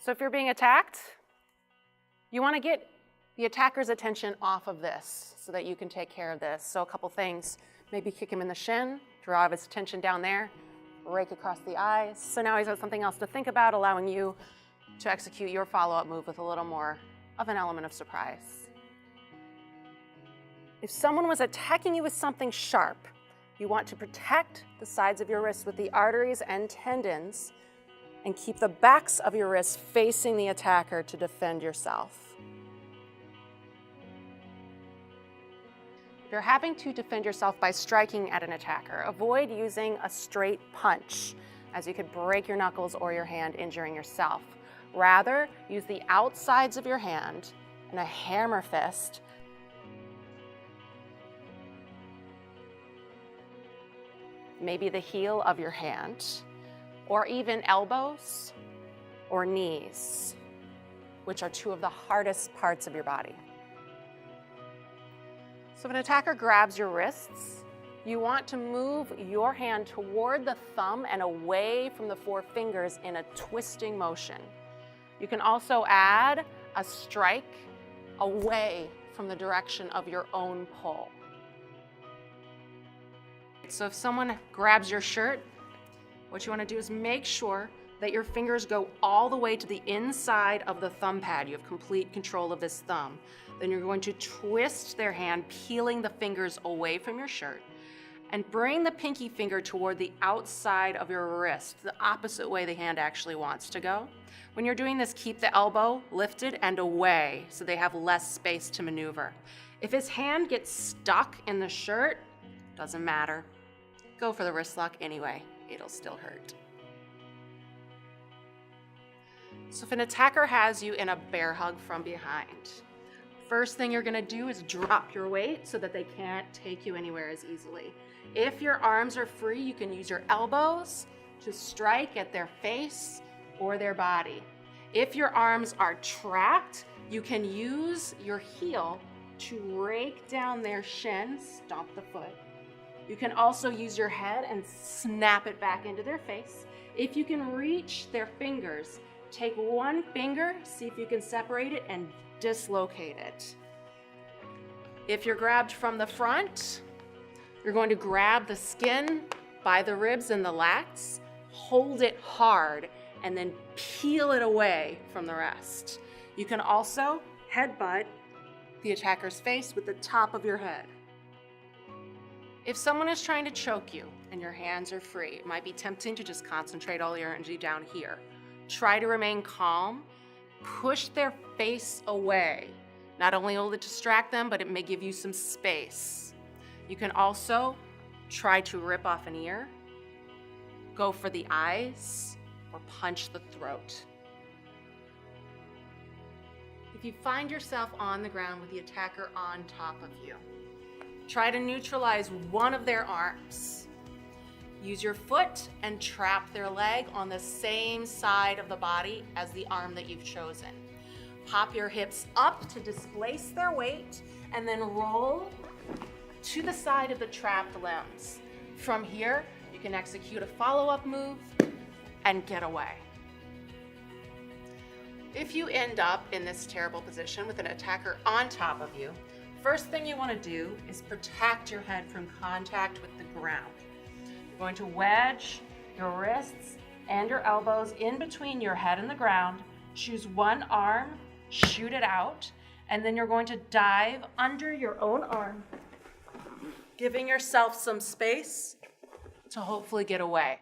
So if you're being attacked, you want to get the attacker's attention off of this so that you can take care of this. So a couple things, maybe kick him in the shin, draw his attention down there, rake across the eyes. So now he's got something else to think about, allowing you to execute your follow-up move with a little more of an element of surprise. If someone was attacking you with something sharp, you want to protect the sides of your wrists with the arteries and tendons and keep the backs of your wrists facing the attacker to defend yourself. If you're having to defend yourself by striking at an attacker, avoid using a straight punch, as you could break your knuckles or your hand, injuring yourself. Rather, use the outsides of your hand in a hammer fist, maybe the heel of your hand, or even elbows or knees, which are two of the hardest parts of your body. So if an attacker grabs your wrists, you want to move your hand toward the thumb and away from the four fingers in a twisting motion. You can also add a strike away from the direction of your own pull. So if someone grabs your shirt, what you want to do is make sure that your fingers go all the way to the inside of the thumb pad. You have complete control of this thumb. Then you're going to twist their hand, peeling the fingers away from your shirt, and bring the pinky finger toward the outside of your wrist, the opposite way the hand actually wants to go. When you're doing this, keep the elbow lifted and away so they have less space to maneuver. If his hand gets stuck in the shirt, doesn't matter. Go for the wrist lock anyway. It'll still hurt. So if an attacker has you in a bear hug from behind, first thing you're gonna do is drop your weight so that they can't take you anywhere as easily. If your arms are free, you can use your elbows to strike at their face or their body. If your arms are trapped, you can use your heel to rake down their shin, stomp the foot. You can also use your head and snap it back into their face. If you can reach their fingers, take one finger, see if you can separate it and dislocate it. If you're grabbed from the front, you're going to grab the skin by the ribs and the lats, hold it hard, and then peel it away from the rest. You can also headbutt the attacker's face with the top of your head. If someone is trying to choke you and your hands are free, it might be tempting to just concentrate all your energy down here. Try to remain calm. Push their face away. Not only will it distract them, but it may give you some space. You can also try to rip off an ear, go for the eyes, or punch the throat. If you find yourself on the ground with the attacker on top of you, try to neutralize one of their arms. Use your foot and trap their leg on the same side of the body as the arm that you've chosen. Pop your hips up to displace their weight and then roll to the side of the trapped limbs. From here, you can execute a follow-up move and get away. If you end up in this terrible position with an attacker on top of you, first thing you want to do is protect your head from contact with the ground. You're going to wedge your wrists and your elbows in between your head and the ground, choose one arm, shoot it out, and then you're going to dive under your own arm, giving yourself some space to hopefully get away.